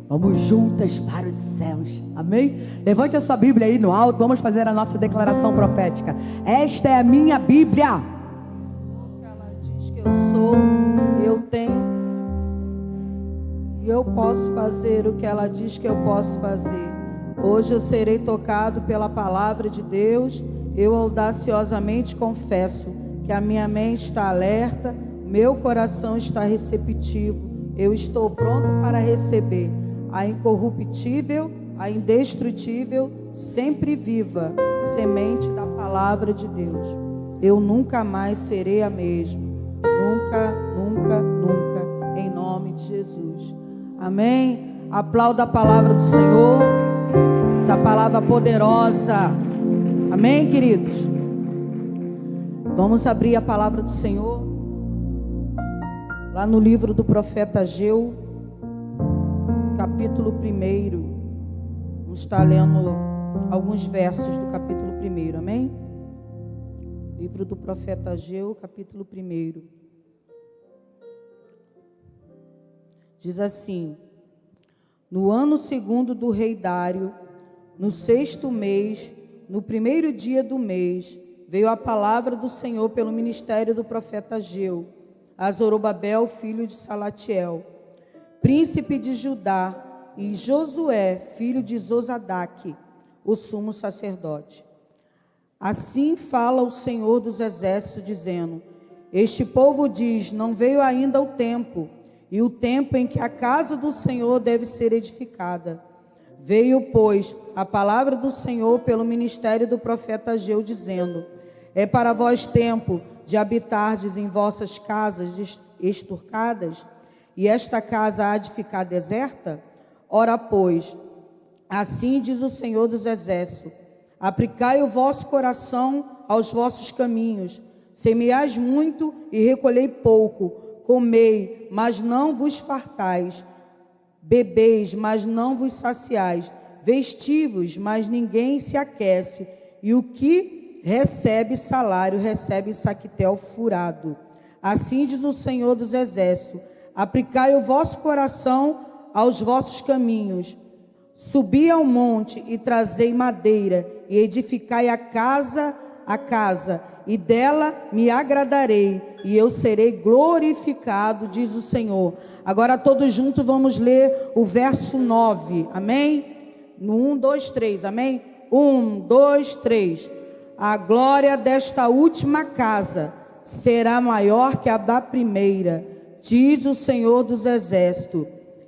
Vamos juntas para os céus. Amém? Levante a sua Bíblia aí no alto. Vamos fazer a nossa declaração profética. Esta é a minha Bíblia. Ela diz que eu sou, eu tenho, e eu posso fazer o que ela diz que eu posso fazer. Hoje eu serei tocado pela palavra de Deus. Eu audaciosamente confesso que a minha mente está alerta, meu coração está receptivo. Eu estou pronto para receber a incorruptível, a indestrutível, sempre viva semente da palavra de Deus. Eu nunca mais serei a mesma. Nunca, nunca, nunca. Em nome de Jesus. Amém? Aplauda a palavra do Senhor. Essa palavra poderosa. Amém, queridos? Vamos abrir a palavra do Senhor lá no livro do profeta Ageu, capítulo 1. Vamos estar lendo alguns versos do capítulo 1, amém? Livro do profeta Ageu, capítulo 1. Diz assim: no ano 2º do rei Dário, no 6º mês, no 1º dia do mês, veio a palavra do Senhor pelo ministério do profeta Ageu a Zorobabel, filho de Salatiel, príncipe de Judá, e Josué, filho de Zosadaque, o sumo sacerdote. Assim fala o Senhor dos exércitos, dizendo: este povo diz, não veio ainda o tempo, e o tempo em que a casa do Senhor deve ser edificada. Veio, pois, a palavra do Senhor pelo ministério do profeta Ageu, dizendo: é para vós tempo de habitardes em vossas casas esturcadas, e esta casa há de ficar deserta? Ora, pois, assim diz o Senhor dos exércitos: aplicai o vosso coração aos vossos caminhos, semeais muito e recolhei pouco, comei, mas não vos fartais, bebeis, mas não vos saciais, vestivos, mas ninguém se aquece, e o que recebe salário, recebe saquetel furado. Assim diz o Senhor dos exércitos: aplicai o vosso coração aos vossos caminhos, subi ao monte e trazei madeira, e edificai a casa, e dela me agradarei, e eu serei glorificado, diz o Senhor. Agora todos juntos vamos ler o verso 9, amém? No 1, 2, 3, amém? 1, 2, 3. A glória desta última casa será maior que a da primeira, diz o Senhor dos exércitos,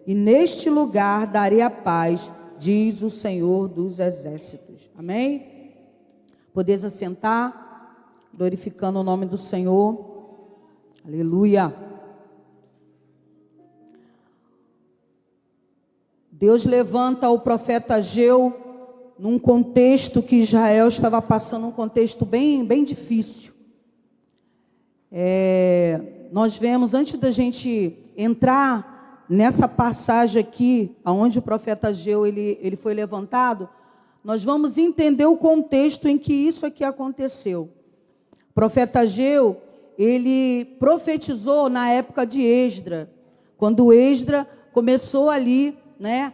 e neste lugar darei a paz, diz o Senhor dos exércitos. Amém? Podeis assentar, glorificando o nome do Senhor. Aleluia. Deus levanta o profeta Ageu num contexto que Israel estava passando, um contexto bem difícil. Nós vemos, antes da gente entrar nessa passagem aqui, onde o profeta Ageu ele foi levantado, nós vamos entender o contexto em que isso aqui aconteceu. O profeta Ageu, ele profetizou na época de Esdra, quando Esdra começou ali, né,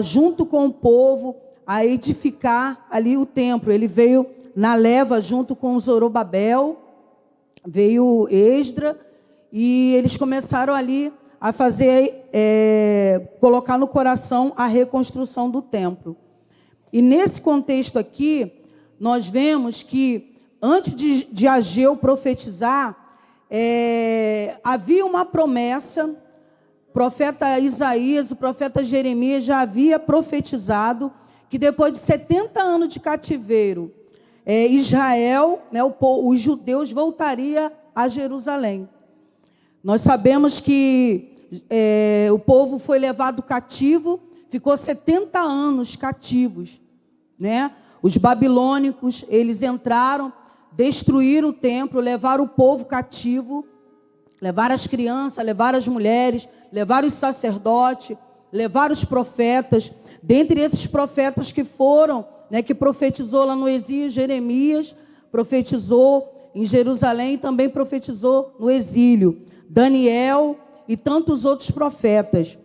junto com o povo, a edificar ali o templo. Ele veio na leva junto com Zorobabel, veio Esdra, e eles começaram ali a fazer, colocar no coração a reconstrução do templo. E nesse contexto aqui, nós vemos que antes de Ageu profetizar, havia uma promessa. O profeta Isaías, o profeta Jeremias já havia profetizado que depois de 70 anos de cativeiro, Israel, né, os judeus voltaria a Jerusalém. Nós sabemos que o povo foi levado cativo, ficou 70 anos cativos, né? Os babilônicos, eles entraram, destruíram o templo, levaram o povo cativo, levaram as crianças, levaram as mulheres, levaram os sacerdotes, levaram os profetas. Dentre esses profetas que foram, né, que profetizou lá no exílio, Jeremias profetizou em Jerusalém, também profetizou no exílio, Daniel e tantos outros profetas.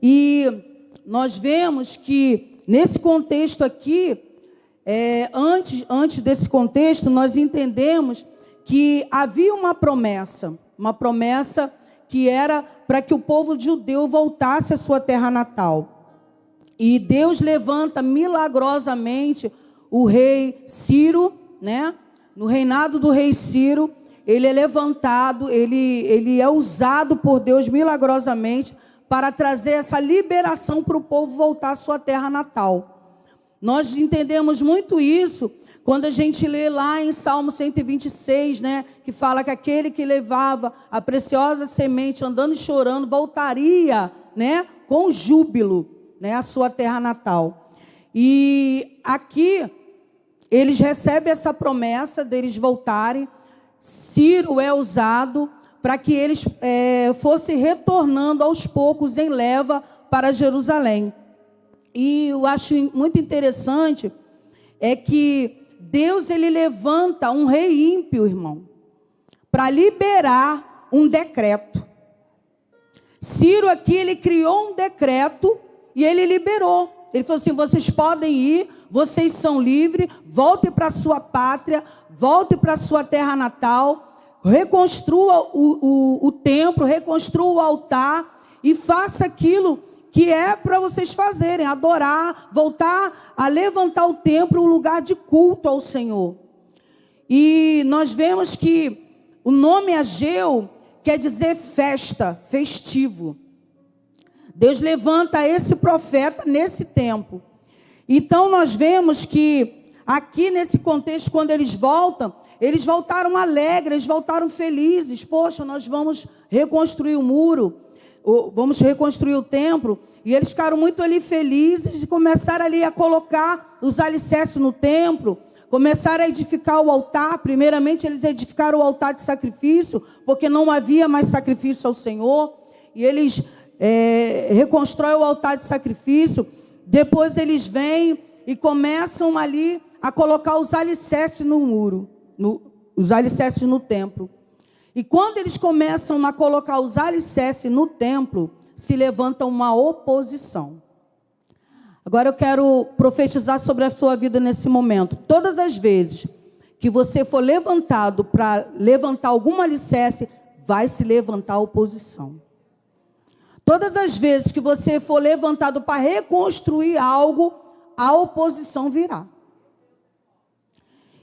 E nós vemos que nesse contexto aqui, antes desse contexto, nós entendemos que havia uma promessa que era para que o povo judeu voltasse à sua terra natal. E Deus levanta milagrosamente o rei Ciro, né? No reinado do rei Ciro, ele é levantado, ele é usado por Deus milagrosamente para trazer essa liberação para o povo voltar à sua terra natal. Nós entendemos muito isso quando a gente lê lá em Salmo 126, né, que fala que aquele que levava a preciosa semente andando e chorando voltaria, né, com júbilo, né, à sua terra natal. E aqui eles recebem essa promessa deles voltarem. Ciro é usado para que eles fossem retornando aos poucos em leva para Jerusalém. E eu acho muito interessante é que Deus, ele levanta um rei ímpio, irmão, para liberar um decreto. Ciro aqui, ele criou um decreto e ele liberou. Ele falou assim: vocês podem ir, vocês são livres, voltem para a sua pátria, voltem para a sua terra natal, reconstrua o templo, reconstrua o altar e faça aquilo que é para vocês fazerem, adorar, voltar a levantar o templo, um lugar de culto ao Senhor. E nós vemos que o nome Ageu quer dizer festa, festivo. Deus levanta esse profeta nesse tempo. Então nós vemos que aqui nesse contexto, quando eles voltaram alegres, eles voltaram felizes. Poxa, nós vamos reconstruir o muro, vamos reconstruir o templo. E eles ficaram muito ali felizes e começaram ali a colocar os alicerces no templo, começaram a edificar o altar. Primeiramente eles edificaram o altar de sacrifício, porque não havia mais sacrifício ao Senhor. E eles reconstroem o altar de sacrifício. Depois eles vêm e começam ali a colocar os alicerces no muro, os alicerces no templo. E quando eles começam a colocar os alicerces no templo, se levanta uma oposição. Agora eu quero profetizar sobre a sua vida nesse momento. Todas as vezes que você for levantado para levantar algum alicerce, vai se levantar oposição. Todas as vezes que você for levantado para reconstruir algo, a oposição virá.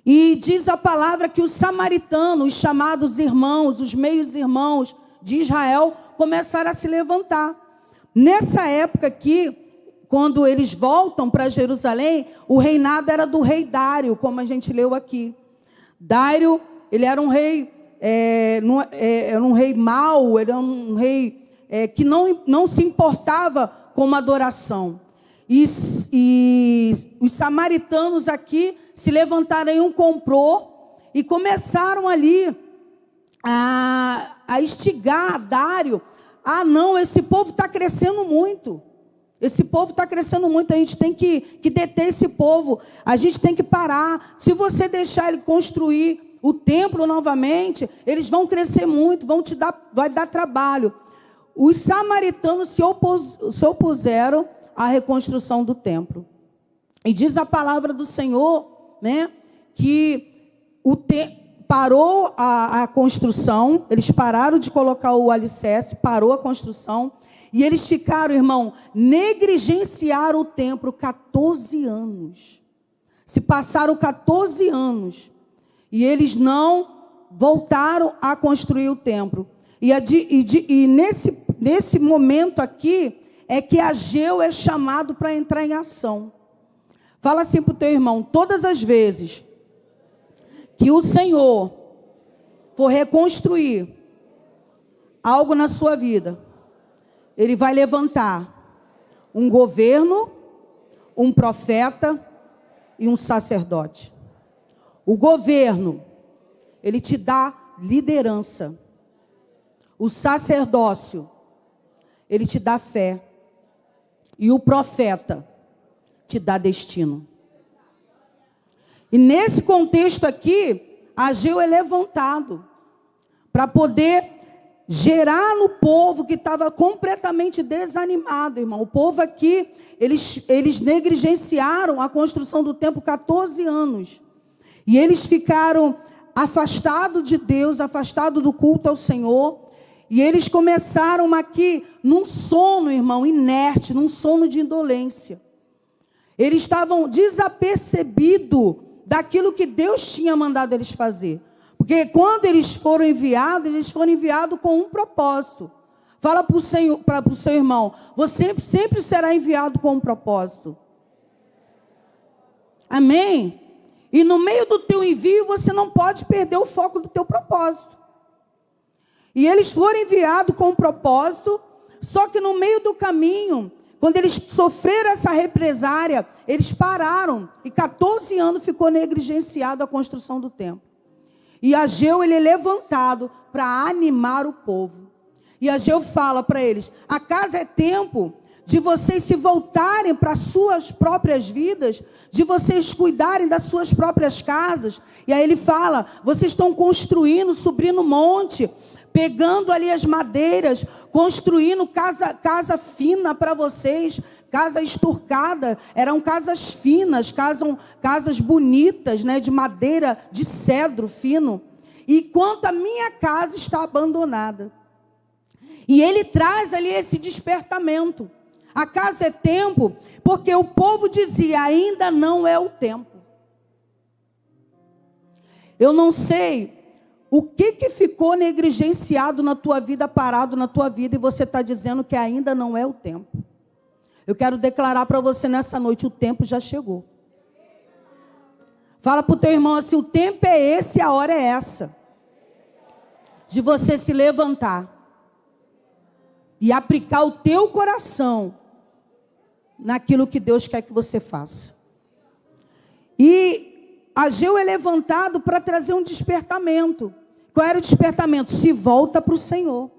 E diz a palavra que os samaritanos, os chamados irmãos, os meios irmãos de Israel, começaram a se levantar. Nessa época aqui, quando eles voltam para Jerusalém, o reinado era do rei Dário, como a gente leu aqui. Dário, ele era um rei, era um rei mau, era um rei que não se importava com uma adoração. E os samaritanos aqui se levantaram em um complô e começaram ali a instigar Dário. Ah, não, esse povo está crescendo muito. Esse povo está crescendo muito, a gente tem que deter esse povo. A gente tem que parar. Se você deixar ele construir o templo novamente, eles vão crescer muito, vai dar trabalho. Os samaritanos se opuseram à reconstrução do templo. E diz a palavra do Senhor, né, que parou a construção, eles pararam de colocar o alicerce, parou a construção, e eles ficaram, irmão, negligenciaram o templo 14 anos. Se passaram 14 anos, e eles não voltaram a construir o templo. E nesse momento aqui, é que Ageu é chamado para entrar em ação. Fala assim para o teu irmão: todas as vezes que o Senhor for reconstruir algo na sua vida, Ele vai levantar um governo, um profeta e um sacerdote. O governo, ele te dá liderança. O sacerdócio, ele te dá fé. E o profeta te dá destino. E nesse contexto aqui, Ageu é levantado para poder gerar no povo que estava completamente desanimado, irmão. O povo aqui, eles negligenciaram a construção do templo 14 anos. E eles ficaram afastados de Deus, afastados do culto ao Senhor. E eles começaram aqui num sono, irmão, inerte, num sono de indolência. Eles estavam desapercebidos daquilo que Deus tinha mandado eles fazer. Porque quando eles foram enviados com um propósito. Fala para o seu irmão, você sempre será enviado com um propósito. Amém? E no meio do teu envio, você não pode perder o foco do teu propósito. E eles foram enviados com um propósito, só que no meio do caminho, quando eles sofreram essa represária, eles pararam. E 14 anos ficou negligenciado a construção do templo. E Ageu, ele é levantado para animar o povo. E Ageu fala para eles, acaso é tempo de vocês se voltarem para suas próprias vidas, de vocês cuidarem das suas próprias casas? E aí ele fala, vocês estão construindo, subindo monte, pegando ali as madeiras, construindo casa fina para vocês, casa esturcada, eram casas finas, casas bonitas, né, de madeira, de cedro fino, enquanto a minha casa está abandonada. E ele traz ali esse despertamento. Acaso é tempo? Porque o povo dizia, ainda não é o tempo. Eu não sei o que ficou negligenciado na tua vida, parado na tua vida, e você está dizendo que ainda não é o tempo. Eu quero declarar para você nessa noite, o tempo já chegou. Fala para o teu irmão assim, o tempo é esse, a hora é essa. De você se levantar e aplicar o teu coração naquilo que Deus quer que você faça. E Ageu é levantado para trazer um despertamento. Qual era o despertamento? Se volta para o Senhor.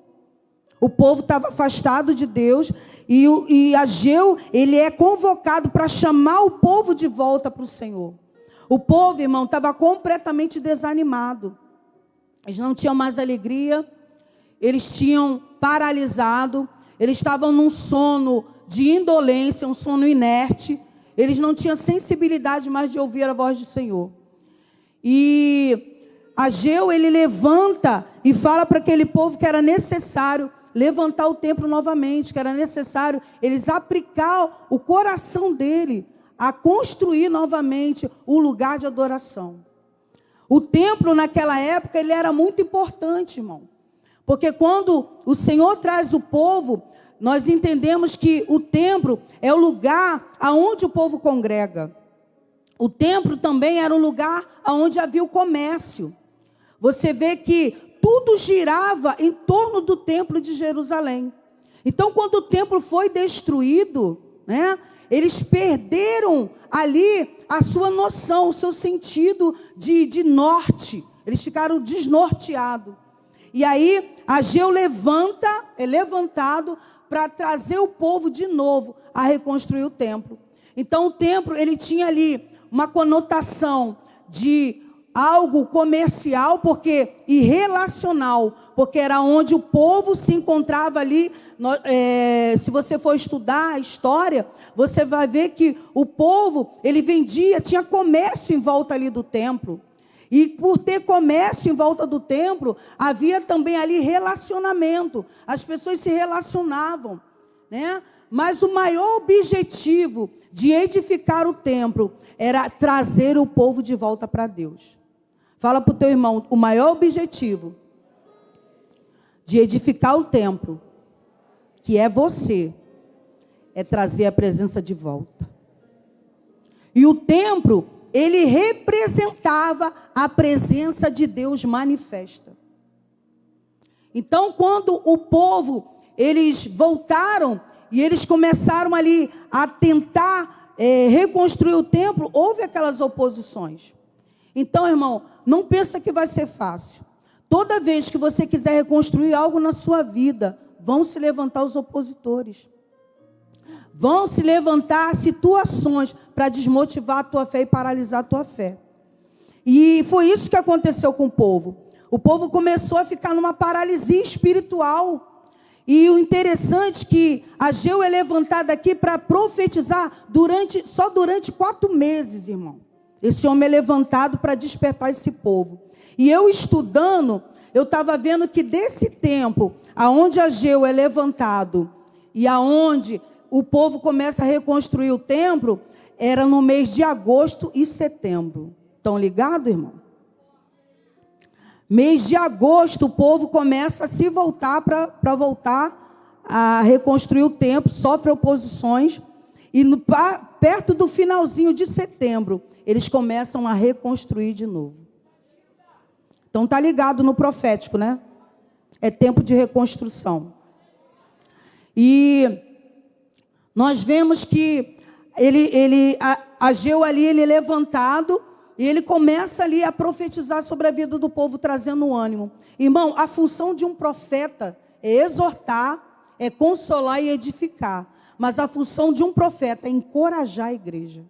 O povo estava afastado de Deus e Ageu, ele é convocado para chamar o povo de volta para o Senhor. O povo, irmão, estava completamente desanimado. Eles não tinham mais alegria, eles tinham paralisado, eles estavam num sono de indolência, um sono inerte. Eles não tinham sensibilidade mais de ouvir a voz do Senhor. E Ageu, ele levanta e fala para aquele povo que era necessário levantar o templo novamente, que era necessário eles aplicar o coração dele a construir novamente o lugar de adoração. O templo naquela época, ele era muito importante, irmão. Porque quando o Senhor traz o povo, nós entendemos que o templo é o lugar aonde o povo congrega. O templo também era um lugar onde havia o comércio. Você vê que tudo girava em torno do templo de Jerusalém. Então, quando o templo foi destruído, né, eles perderam ali a sua noção, o seu sentido de norte. Eles ficaram desnorteados. E aí, Ageu é levantado para trazer o povo de novo a reconstruir o templo. Então, o templo, ele tinha ali uma conotação de algo comercial e relacional, porque era onde o povo se encontrava ali. Se você for estudar a história, você vai ver que o povo, ele tinha comércio em volta ali do templo. E por ter comércio em volta do templo, havia também ali relacionamento. As pessoas se relacionavam, né? Mas o maior objetivo de edificar o templo era trazer o povo de volta para Deus. Fala para o teu irmão, o maior objetivo de edificar o templo, que é você, é trazer a presença de volta. E o templo, ele representava a presença de Deus manifesta. Então, quando o povo, eles voltaram e eles começaram ali a tentar reconstruir o templo, houve aquelas oposições. Então, irmão, não pensa que vai ser fácil. Toda vez que você quiser reconstruir algo na sua vida, vão se levantar os opositores. Vão se levantar situações para desmotivar a tua fé e paralisar a tua fé. E foi isso que aconteceu com o povo. O povo começou a ficar numa paralisia espiritual. E o interessante é que Ageu é levantado aqui para profetizar só durante 4 meses, irmão. Esse homem é levantado para despertar esse povo. E eu estudando, eu estava vendo que desse tempo, aonde Ageu é levantado e aonde o povo começa a reconstruir o templo, era no mês de agosto e setembro. Estão ligados, irmão? Mês de agosto, o povo começa a se voltar para voltar a reconstruir o templo, sofre oposições. E perto do finalzinho de setembro, eles começam a reconstruir de novo. Então está ligado no profético, né? É tempo de reconstrução. E nós vemos que Ageu ali, ele é levantado, e ele começa ali a profetizar sobre a vida do povo, trazendo ânimo. Irmão, a função de um profeta é exortar, é consolar e edificar. Mas a função de um profeta é encorajar a igreja.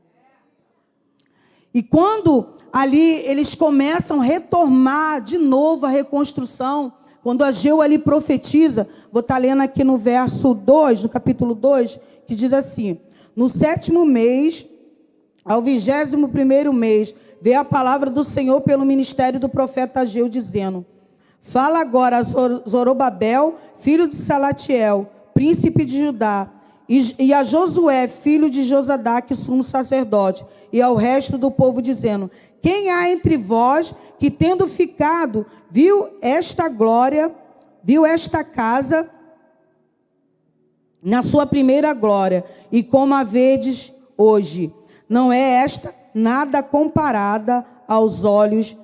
E quando ali eles começam a retomar de novo a reconstrução, quando Ageu ali profetiza, vou estar lendo aqui no verso 2, no capítulo 2, que diz assim: no 7º mês, ao 21º mês, veio a palavra do Senhor pelo ministério do profeta Ageu, dizendo: fala agora a Zorobabel, filho de Salatiel, príncipe de Judá, e a Josué, filho de Josadaque, sumo sacerdote, e ao resto do povo, dizendo: quem há entre vós que, tendo ficado, viu esta glória, viu esta casa na sua primeira glória, e como a vedes hoje? Não é esta nada comparada aos olhos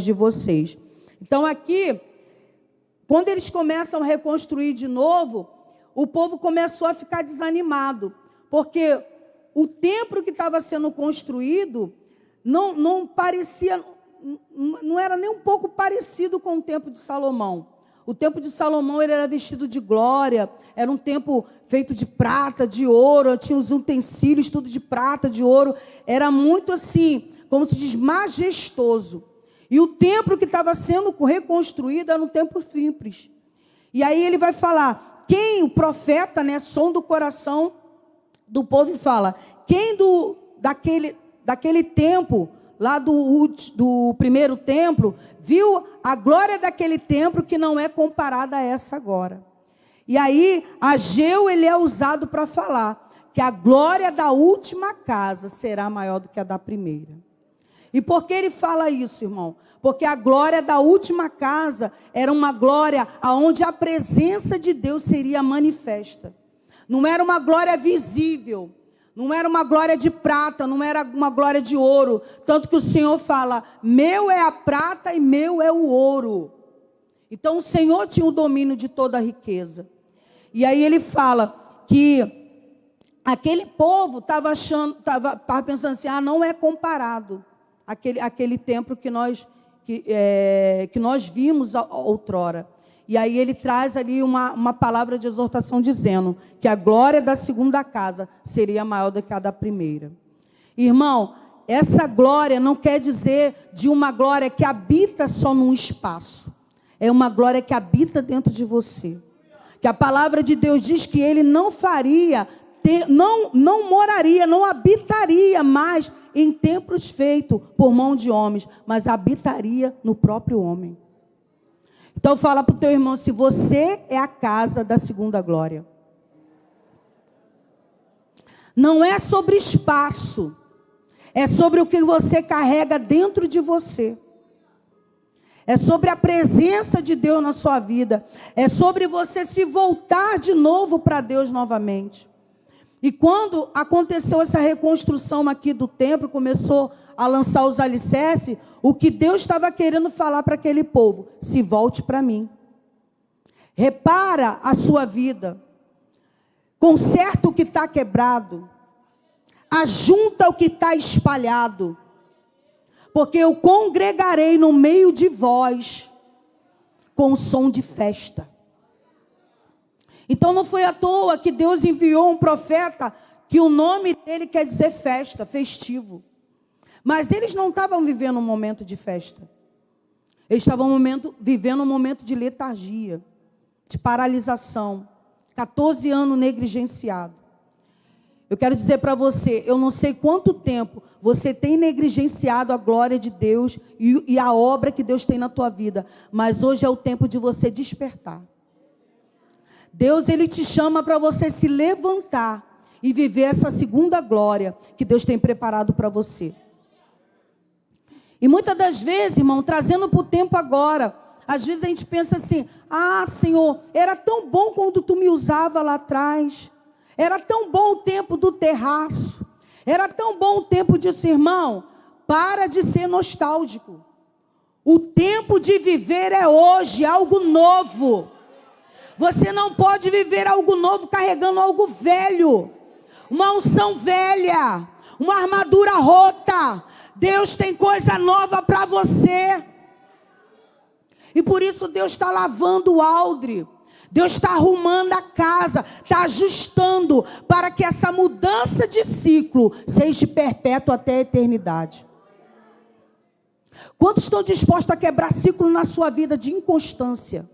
de vocês. Então aqui, quando eles começam a reconstruir de novo, o povo começou a ficar desanimado, porque o templo que estava sendo construído não parecia, não era nem um pouco parecido com o templo de Salomão. O templo de Salomão, ele era vestido de glória, era um templo feito de prata, de ouro, tinha os utensílios tudo de prata, de ouro, era muito assim, como se diz, majestoso. E o templo que estava sendo reconstruído era um templo simples. E aí ele vai falar, quem, o profeta, né, som do coração do povo, fala, quem daquele tempo, lá do primeiro templo, viu a glória daquele templo que não é comparada a essa agora. E aí, Ageu, ele é usado para falar que a glória da última casa será maior do que a da primeira. E por que ele fala isso, irmão? Porque a glória da última casa era uma glória onde a presença de Deus seria manifesta. Não era uma glória visível, não era uma glória de prata, não era uma glória de ouro. Tanto que o Senhor fala, meu é a prata e meu é o ouro. Então o Senhor tinha o domínio de toda a riqueza. E aí ele fala que aquele povo estava pensando assim, não é comparado aquele templo que nós vimos outrora. E aí ele traz ali uma palavra de exortação dizendo que a glória da segunda casa seria maior do que a da primeira. Irmão, essa glória não quer dizer de uma glória que habita só num espaço. É uma glória que habita dentro de você. Que a palavra de Deus diz que ele não faria, não moraria, não habitaria mais em templos feitos por mão de homens, mas habitaria no próprio homem. Então fala para o teu irmão, se você é a casa da segunda glória. Não é sobre espaço, é sobre o que você carrega dentro de você. É sobre a presença de Deus na sua vida. É sobre você se voltar de novo para Deus novamente. E quando aconteceu essa reconstrução aqui do templo, começou a lançar os alicerces, o que Deus estava querendo falar para aquele povo, se volte para mim. Repara a sua vida. Conserta o que está quebrado. Ajunta o que está espalhado. Porque eu congregarei no meio de vós com som de festa. Então não foi à toa que Deus enviou um profeta que o nome dele quer dizer festa, festivo. Mas eles não estavam vivendo um momento de festa. Eles estavam vivendo um momento de letargia, de paralisação. 14 anos negligenciado. Eu quero dizer para você, eu não sei quanto tempo você tem negligenciado a glória de Deus e a obra que Deus tem na tua vida, mas hoje é o tempo de você despertar. Deus, Ele te chama para você se levantar e viver essa segunda glória que Deus tem preparado para você. E muitas das vezes, irmão, trazendo para o tempo agora, às vezes a gente pensa assim, Senhor, era tão bom quando Tu me usava lá atrás. Era tão bom o tempo do terraço. Era tão bom o tempo disso, irmão. Para de ser nostálgico. O tempo de viver é hoje, algo novo. Você não pode viver algo novo carregando algo velho. Uma unção velha. Uma armadura rota. Deus tem coisa nova para você. E por isso Deus está lavando o aldre. Deus está arrumando a casa, está ajustando para que essa mudança de ciclo seja perpétua até a eternidade. Quantos estão dispostos a quebrar ciclo na sua vida de inconstância?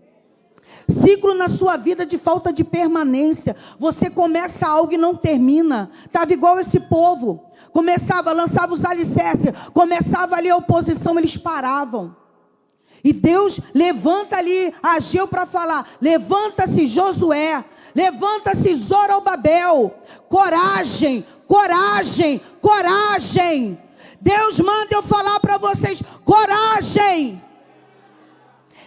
Ciclo na sua vida de falta de permanência. Você começa algo e não termina. Estava igual esse povo. Começava, lançava os alicerces, começava ali a oposição, eles paravam. E Deus levanta ali Ageu para falar, levanta-se Josué, levanta-se Zorobabel, coragem, coragem, coragem. Deus manda eu falar para vocês, coragem.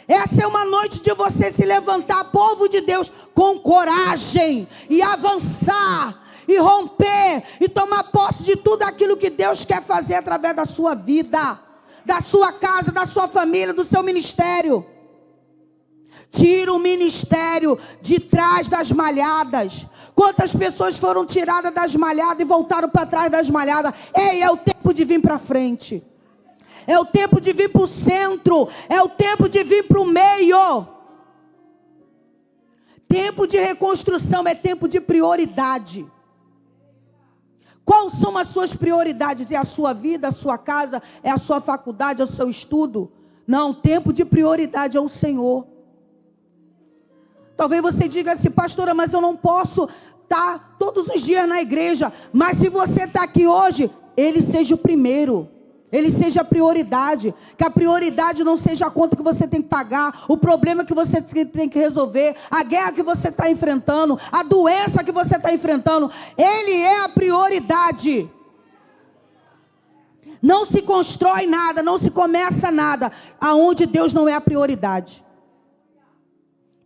Essa é uma noite de você se levantar, povo de Deus, com coragem e avançar e romper e tomar posse de tudo aquilo que Deus quer fazer através da sua vida, da sua casa, da sua família, do seu ministério. Tira o ministério de trás das malhadas. Quantas pessoas foram tiradas das malhadas e voltaram para trás das malhadas? Ei, é o tempo de vir para frente. É o tempo de vir para o centro. É o tempo de vir para o meio. Tempo de reconstrução é tempo de prioridade. Quais são as suas prioridades? É a sua vida, a sua casa, é a sua faculdade, é o seu estudo? Não, tempo de prioridade é o Senhor. Talvez você diga assim, pastora, mas eu não posso estar todos os dias na igreja. Mas se você está aqui hoje, Ele seja o primeiro. Ele seja a prioridade. Que a prioridade não seja a conta que você tem que pagar, o problema que você tem que resolver, a guerra que você está enfrentando, a doença que você está enfrentando. Ele é a prioridade. Não se constrói nada, não se começa nada aonde Deus não é a prioridade.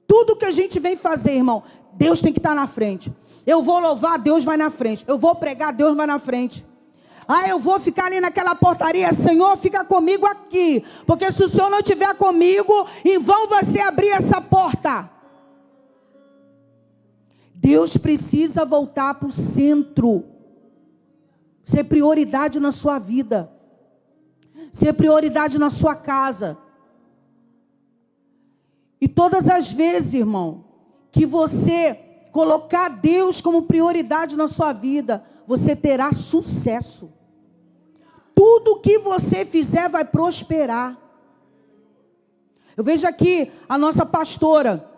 Tudo que a gente vem fazer, irmão, Deus tem que estar na frente. Eu vou louvar, Deus vai na frente. Eu vou pregar, Deus vai na frente. Eu vou ficar ali naquela portaria, Senhor, fica comigo aqui. Porque se o Senhor não estiver comigo, em vão você abrir essa porta. Deus precisa voltar para o centro. Ser prioridade na sua vida. Ser prioridade na sua casa. E todas as vezes, irmão, que você colocar Deus como prioridade na sua vida, você terá sucesso. Tudo que você fizer vai prosperar. Eu vejo aqui a nossa pastora,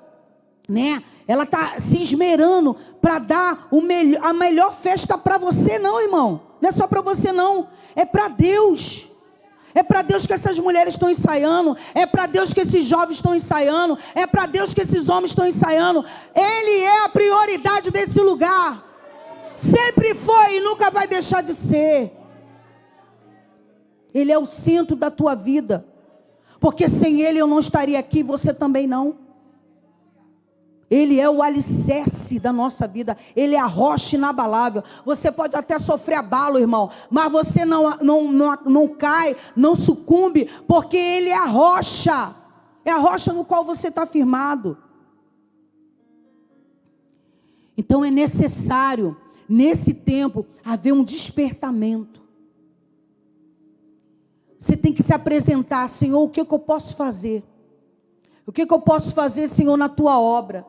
né? Ela está se esmerando para dar a melhor festa para você, não, irmão. Não é só para você, não. É para Deus. É para Deus que essas mulheres estão ensaiando. É para Deus que esses jovens estão ensaiando. É para Deus que esses homens estão ensaiando. Ele é a prioridade desse lugar. Sempre foi e nunca vai deixar de ser. Ele é o centro da tua vida. Porque sem Ele eu não estaria aqui, você também não. Ele é o alicerce da nossa vida. Ele é a rocha inabalável. Você pode até sofrer abalo, irmão, mas você não cai, não sucumbe, porque Ele é a rocha. É a rocha no qual você está firmado. Então é necessário, nesse tempo, haver um despertamento. Você tem que se apresentar, Senhor, o que eu posso fazer? O que eu posso fazer, Senhor, na tua obra?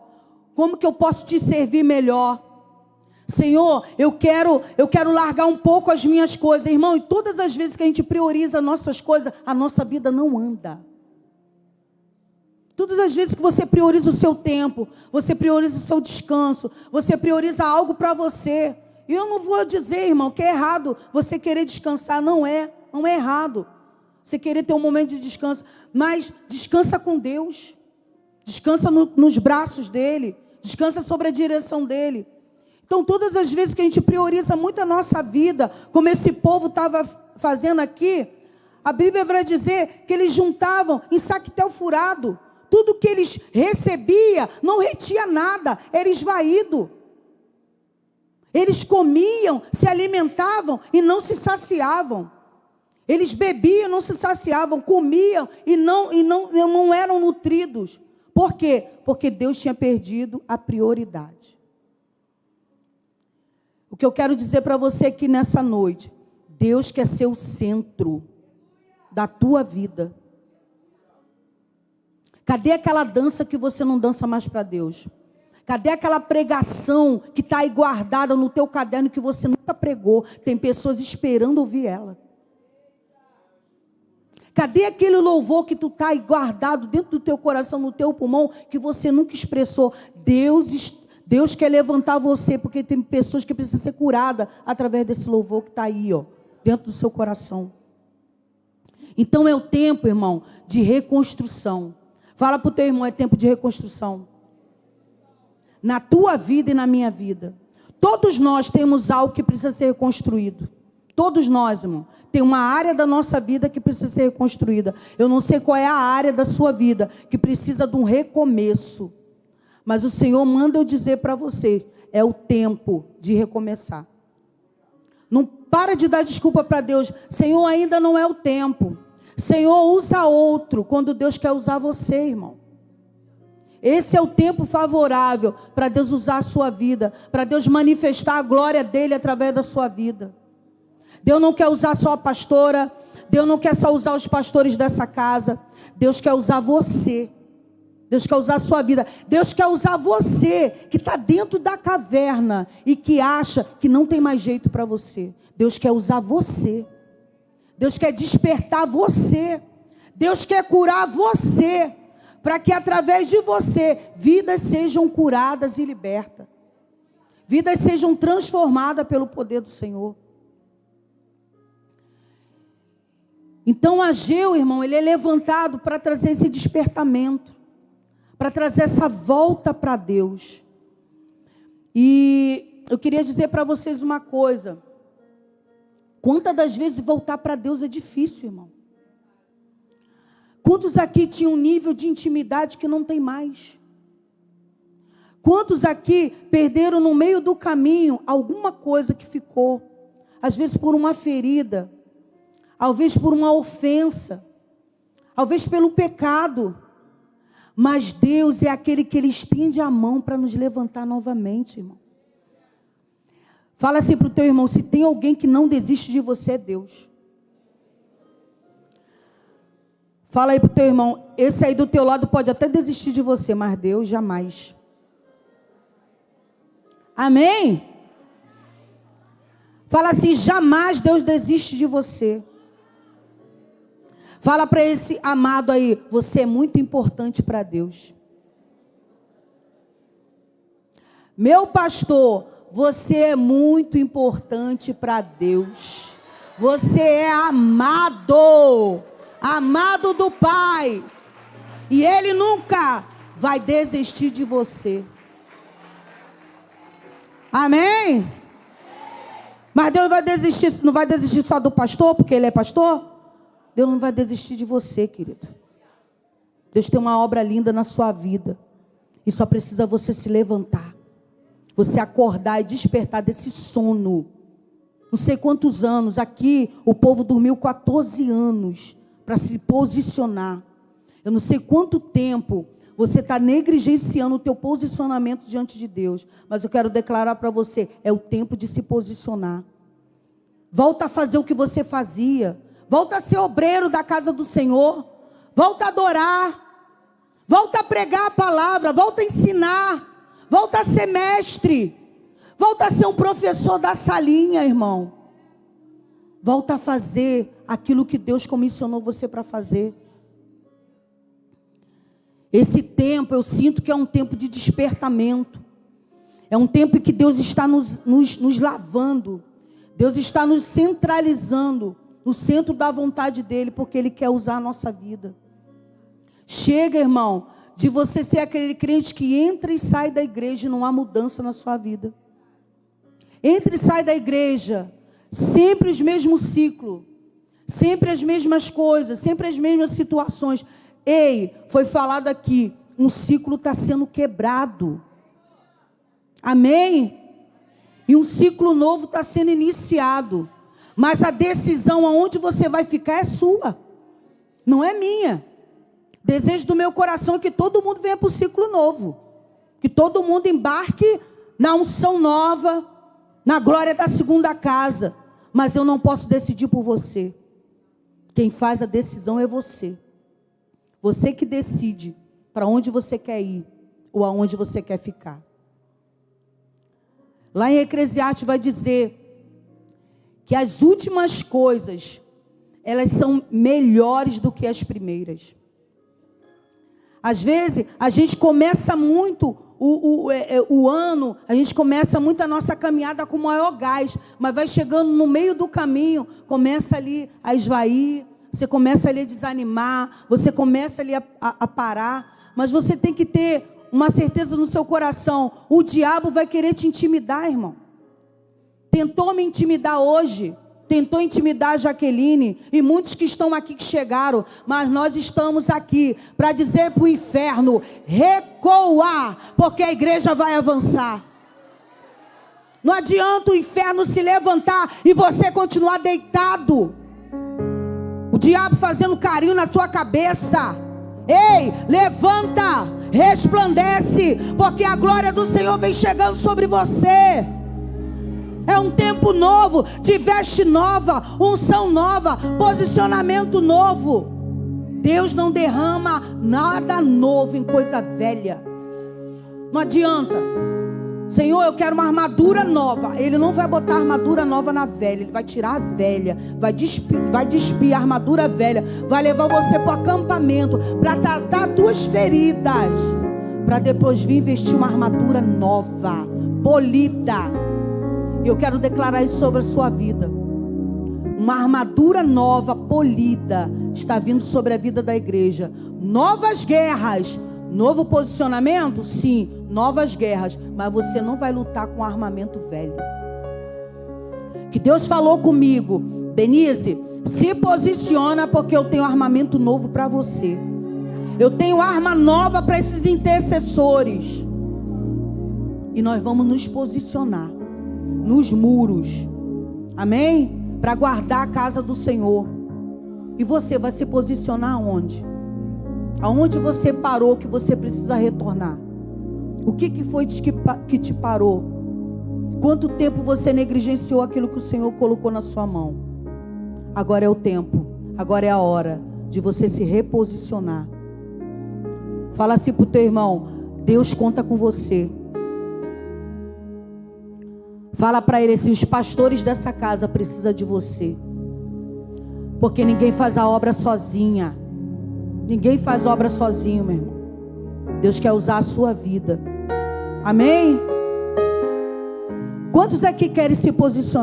Como que eu posso te servir melhor? Senhor, eu quero largar um pouco as minhas coisas, irmão. E todas as vezes que a gente prioriza nossas coisas, a nossa vida não anda. Todas as vezes que você prioriza o seu tempo, você prioriza o seu descanso, você prioriza algo para você. E eu não vou dizer, irmão, que é errado você querer descansar. Não é errado você querer ter um momento de descanso. Mas descansa com Deus. Descansa nos braços dEle. Descansa sobre a direção dEle. Então, todas as vezes que a gente prioriza muito a nossa vida, como esse povo estava fazendo aqui, a Bíblia vai dizer que eles juntavam em saquetel furado. Tudo que eles recebiam, não retia nada, era esvaído. Eles comiam, se alimentavam e não se saciavam. Eles bebiam, não se saciavam, comiam e não eram nutridos. Por quê? Porque Deus tinha perdido a prioridade. O que eu quero dizer para você aqui nessa noite, Deus quer ser o centro da tua vida. Cadê aquela dança que você não dança mais para Deus? Cadê aquela pregação que está aí guardada no teu caderno que você nunca pregou? Tem pessoas esperando ouvir ela. Cadê aquele louvor que tu está aí guardado dentro do teu coração, no teu pulmão, que você nunca expressou? Deus quer levantar você, porque tem pessoas que precisam ser curadas através desse louvor que está aí, ó, dentro do seu coração. Então é o tempo, irmão, de reconstrução. Fala para o teu irmão, é tempo de reconstrução. Na tua vida e na minha vida. Todos nós temos algo que precisa ser reconstruído. Todos nós, irmão. Tem uma área da nossa vida que precisa ser reconstruída. Eu não sei qual é a área da sua vida que precisa de um recomeço. Mas o Senhor manda eu dizer para vocês, é o tempo de recomeçar. Não para de dar desculpa para Deus. Senhor, ainda não é o tempo. Senhor, usa outro quando Deus quer usar você, irmão. Esse é o tempo favorável para Deus usar a sua vida, para Deus manifestar a glória dele através da sua vida. Deus não quer usar só a pastora, Deus não quer só usar os pastores dessa casa, Deus quer usar você. Deus quer usar a sua vida. Deus quer usar você que está dentro da caverna e que acha que não tem mais jeito para você. Deus quer usar você. Deus quer despertar você. Deus quer curar você. Para que através de você, vidas sejam curadas e libertas. Vidas sejam transformadas pelo poder do Senhor. Então Ageu, irmão, ele é levantado para trazer esse despertamento. Para trazer essa volta para Deus. E eu queria dizer para vocês uma coisa. Quantas das vezes voltar para Deus é difícil, irmão? Quantos aqui tinham um nível de intimidade que não tem mais? Quantos aqui perderam no meio do caminho alguma coisa que ficou? Às vezes por uma ferida, às vezes por uma ofensa, às vezes pelo pecado. Mas Deus é aquele que Ele estende a mão para nos levantar novamente, irmão. Fala assim para o teu irmão, se tem alguém que não desiste de você, é Deus. Fala aí para o teu irmão, esse aí do teu lado pode até desistir de você, mas Deus jamais. Amém? Fala assim, jamais Deus desiste de você. Fala para esse amado aí, você é muito importante para Deus. Meu pastor, você é muito importante para Deus. Você é amado, amado do Pai. E Ele nunca vai desistir de você. Amém? Mas Deus vai desistir, não vai desistir só do pastor, porque ele é pastor? Deus não vai desistir de você, querido. Deus tem uma obra linda na sua vida. E só precisa você se levantar. Você acordar e despertar desse sono. Não sei quantos anos. Aqui o povo dormiu 14 anos para se posicionar. Eu não sei quanto tempo você está negligenciando o teu posicionamento diante de Deus. Mas eu quero declarar para você, é o tempo de se posicionar. Volta a fazer o que você fazia. Volta a ser obreiro da casa do Senhor. Volta a adorar. Volta a pregar a palavra. Volta a ensinar. Volta a ser mestre. Volta a ser um professor da salinha, irmão. Volta a fazer aquilo que Deus comissionou você para fazer. Esse tempo eu sinto que é um tempo de despertamento. É um tempo em que Deus está nos lavando. Deus está nos centralizando no centro da vontade dEle, porque Ele quer usar a nossa vida. Chega, irmão, de você ser aquele crente que entra e sai da igreja e não há mudança na sua vida. Entra e sai da igreja, sempre os mesmos ciclos, sempre as mesmas coisas, sempre as mesmas situações. Ei, foi falado aqui, um ciclo está sendo quebrado. Amém? E um ciclo novo está sendo iniciado. Mas a decisão aonde você vai ficar é sua, não é minha. Desejo do meu coração é que todo mundo venha para o ciclo novo. Que todo mundo embarque na unção nova, na glória da segunda casa. Mas eu não posso decidir por você. Quem faz a decisão é você. Você que decide para onde você quer ir ou aonde você quer ficar. Lá em Eclesiastes vai dizer que as últimas coisas, elas são melhores do que as primeiras. Às vezes, a gente começa muito o ano, a gente começa muito a nossa caminhada com o maior gás, mas vai chegando no meio do caminho, começa ali a esvair, você começa ali a desanimar, você começa ali a parar, mas você tem que ter uma certeza no seu coração, o diabo vai querer te intimidar, irmão. Tentou me intimidar hoje, tentou intimidar a Jaqueline e muitos que estão aqui que chegaram, mas nós estamos aqui para dizer para o inferno, recuar, porque a igreja vai avançar. Não adianta o inferno se levantar e você continuar deitado, o diabo fazendo carinho na tua cabeça. Ei, levanta, resplandece, porque a glória do Senhor vem chegando sobre você. É um tempo novo, de veste nova, unção nova, posicionamento novo. Deus não derrama nada novo em coisa velha. Não adianta. Senhor, eu quero uma armadura nova. Ele não vai botar armadura nova na velha. Ele vai tirar a velha, vai despir a armadura velha, vai levar você para o acampamento, para tratar tuas feridas, para depois vir vestir uma armadura nova, polida. Eu quero declarar isso sobre a sua vida. Uma armadura nova, polida, está vindo sobre a vida da igreja. Novas guerras, novo posicionamento? Sim, novas guerras. Mas você não vai lutar com armamento velho. Que Deus falou comigo, Denise, se posiciona, porque eu tenho armamento novo para você. Eu tenho arma nova para esses intercessores. E nós vamos nos posicionar nos muros, amém? Para guardar a casa do Senhor. E você vai se posicionar aonde? Aonde você parou que você precisa retornar? O que foi que te parou? Quanto tempo você negligenciou aquilo que o Senhor colocou na sua mão? Agora é o tempo, agora é a hora de você se reposicionar. Fala assim para o teu irmão, Deus conta com você. Fala para ele assim, os pastores dessa casa precisam de você. Porque ninguém faz a obra sozinha. Ninguém faz obra sozinho, meu irmão. Deus quer usar a sua vida. Amém? Quantos aqui querem se posicionar?